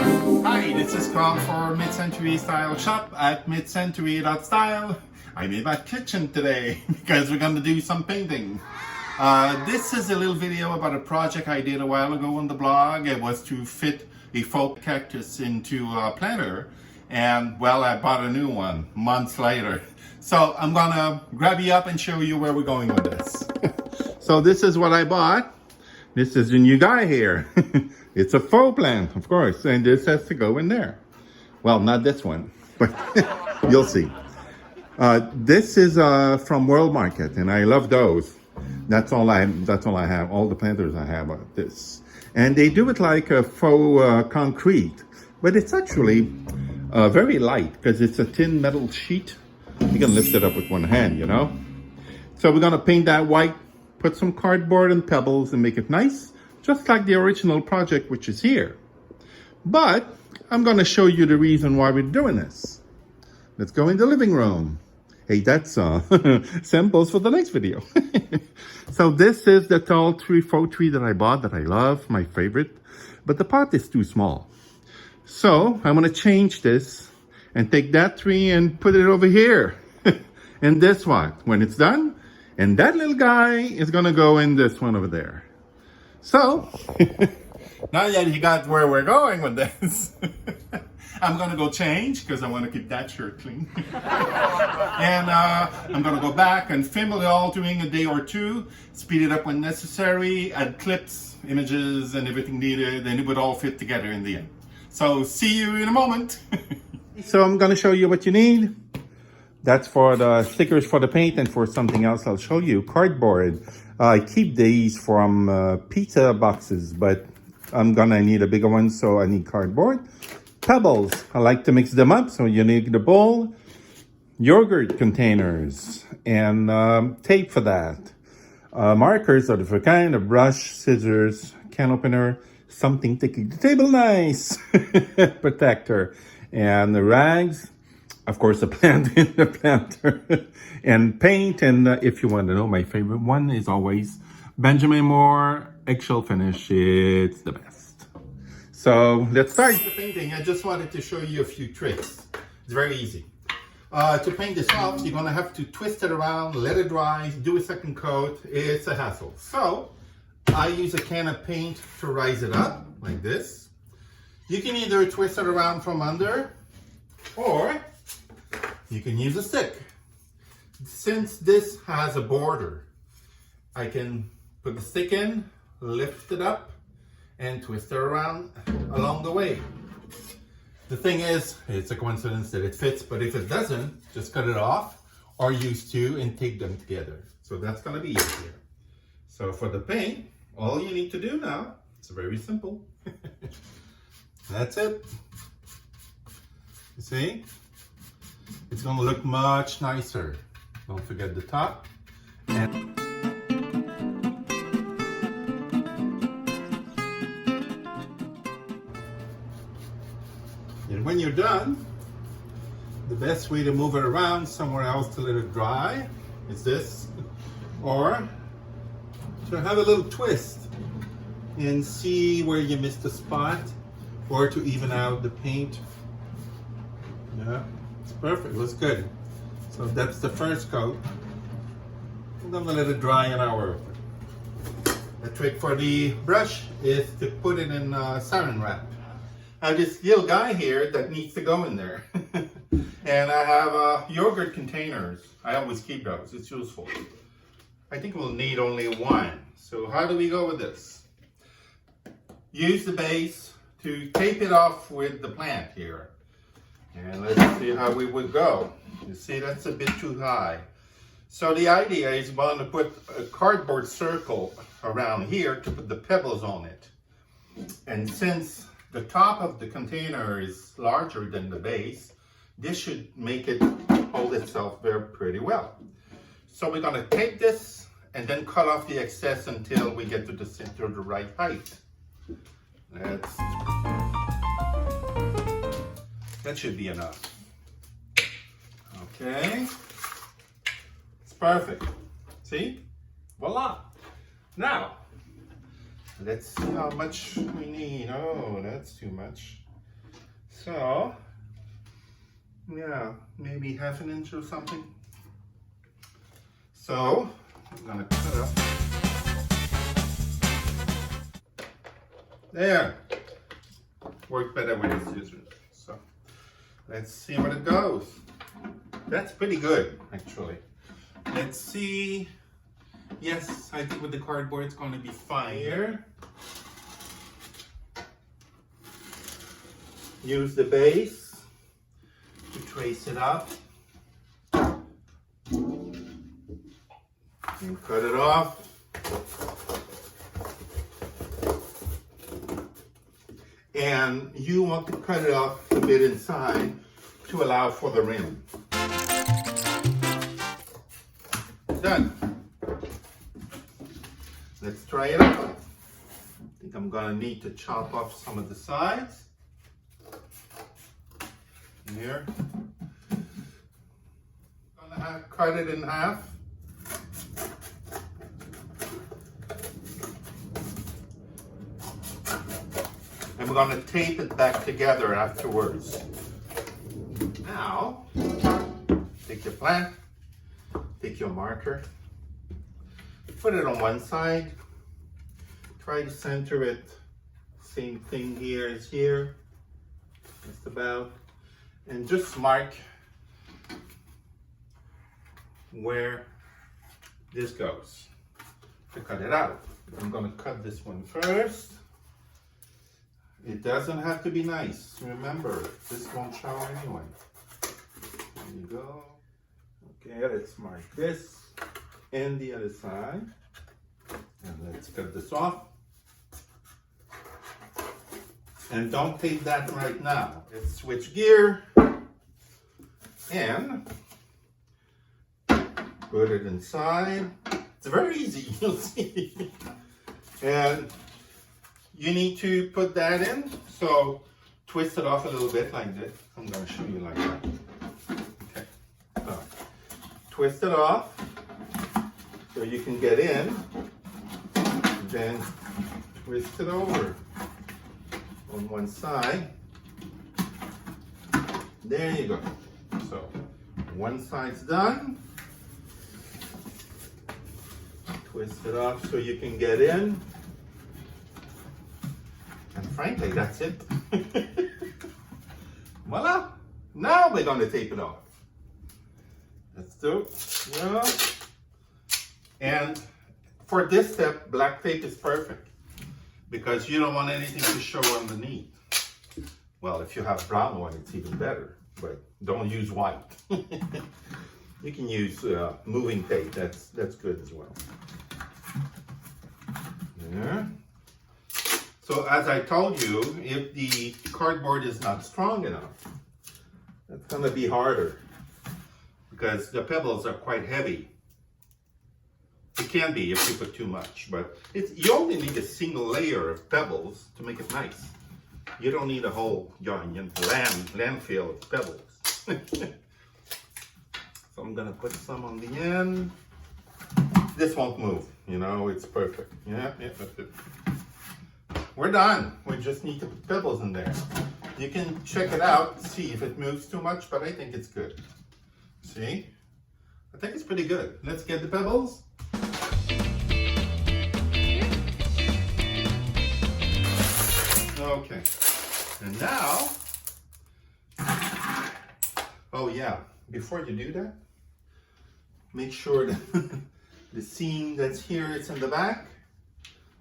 Hi, this is Carl for Mid-Century Style Shop at midcentury.style. I'm in my kitchen today because we're going to do some painting. This is a little video about a project I did a while ago on the blog. It was to fit a faux cactus into a planter, and well, I bought a new one months later. So I'm going to grab you up and show you where we're going with this. So this is what I bought. This is the new guy here. It's a faux plant, of course, and this has to go in there. Well, not this one, but you'll see. This is from World Market, and I love those. That's all I have. All the planters I have are this, and they do it like a faux concrete, but it's actually very light because it's a thin metal sheet. You can lift it up with one hand, you know. So we're gonna paint that white. Put some cardboard and pebbles and make it nice, just like the original project, which is here. But I'm going to show you the reason why we're doing this. Let's go in the living room. Hey, that's samples for the next video. So this is the tall faux tree that I bought that I love, my favorite. But the pot is too small. So I'm going to change this and take that tree and put it over here. And this one, when it's done, and that little guy is gonna go in this one over there. So, now that you got where we're going with this, I'm gonna go change because I want to keep that shirt clean. And I'm gonna go back and film it all during a day or two, speed it up when necessary, add clips, images, and everything needed, and it would all fit together in the end. So, see you in a moment. So I'm gonna show you what you need. That's for the stickers for the paint, and for something else I'll show you. Cardboard. I keep these from pizza boxes, but I'm gonna need a bigger one, so I need cardboard. Pebbles. I like to mix them up, so you need the bowl. Yogurt containers, and tape for that. Markers of different kind, a brush, scissors, can opener, something to keep the table nice. Protector. And the rags. Of course, the plant in the planter, and paint. And if you want to know, my favorite one is always Benjamin Moore eggshell finish. It's the best. So let's start the painting. I just wanted to show you a few tricks. It's very easy. To paint this off, you're gonna have to twist it around, let it dry, do a second coat. It's a hassle. So I use a can of paint to rise it up like this. You can either twist it around from under, or you can use a stick. Since this has a border, I can put the stick in, lift it up, and twist it around along the way. The thing is, it's a coincidence that it fits, but if it doesn't, just cut it off, or use two and tape them together. So that's gonna be easier. So for the paint, all you need to do now, it's very simple. That's it. You see? It's going to look much nicer. Don't forget the top. And when you're done, the best way to move it around somewhere else to let it dry is this. Or to have a little twist and see where you missed a spot, or to even out the paint. Yeah. It's perfect, looks good. So that's the first coat. I'm gonna let it dry an hour. The trick for the brush is to put it in saran wrap. I have this little guy here that needs to go in there. And I have yogurt containers. I always keep those, it's useful. I think we'll need only one. So how do we go with this? Use the base to tape it off with the plant here. And let's see how we would go. You see, that's a bit too high. So the idea is going to put a cardboard circle around here to put the pebbles on it. And since the top of the container is larger than the base, this should make it hold itself very pretty well. So we're going to take this and then cut off the excess until we get to the center of the right height. That should be enough. Okay. It's perfect. See? Voila. Now, let's see how much we need. Oh, that's too much. So, yeah, maybe 1/2 inch or something. So, I'm gonna cut up. There. Worked better with the scissors. So, let's see where it goes. That's pretty good, actually. Let's see. Yes, I think with the cardboard it's going to be fine here. Use the base to trace it up. And cut it off. And you want to cut it off a bit inside to allow for the rim. Done. Let's try it out. I think I'm gonna need to chop off some of the sides. Here. Gonna cut it in half. And we're gonna tape it back together afterwards. Now, take your plan, take your marker, put it on one side, try to center it, same thing here as here, just about, and just mark where this goes to cut it out. I'm gonna cut this one first. It doesn't have to be nice. Remember, this won't show anyway. There you go. Okay, let's mark this and the other side. And let's cut this off. And don't tape that right now. Let's switch gear and put it inside. It's very easy, you'll see. And you need to put that in, so twist it off a little bit like this. I'm going to show you like that. Okay, so twist it off so you can get in, then twist it over on one side. There you go. So one side's done. Twist it off so you can get in. And frankly, that's it. Voila! Now we're going to tape it off. Let's do it. Yeah. And for this step, black tape is perfect because you don't want anything to show underneath. Well, if you have brown one, it's even better, but don't use white. You can use moving tape. That's good as well. There. So as I told you, if the cardboard is not strong enough, that's going to be harder because the pebbles are quite heavy. It can be if you put too much, but you only need a single layer of pebbles to make it nice. You don't need a whole landfill of pebbles. So I'm going to put some on the end. This won't move, you know, it's perfect. Yeah, that's it. We're done. We just need to put pebbles in there. You can check it out, see if it moves too much, but I think it's good. See? I think it's pretty good. Let's get the pebbles. Okay. And now, oh yeah, before you do that, make sure that the seam that's here, it's in the back.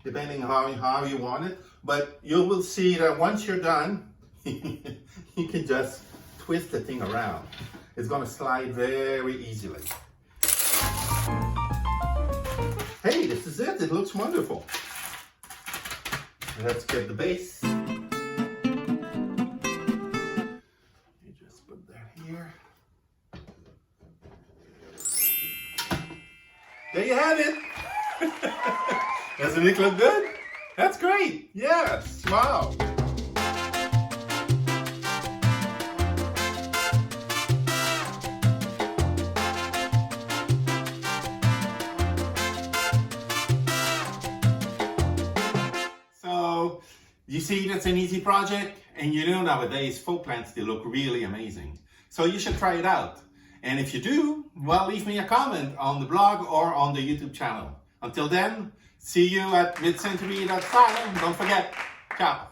Depending on how you want it. But you will see that once you're done, you can just twist the thing around. It's going to slide very easily. Hey, this is it. It looks wonderful. Let's get the base. You just put that here. There you have it. Doesn't it look good? That's great. Yes. Wow. So, you see that's an easy project And you know nowadays faux plants, they look really amazing. So you should try it out. And if you do, well, leave me a comment on the blog or on the YouTube channel. Until then, see you at mid-century.style. Don't forget, ciao.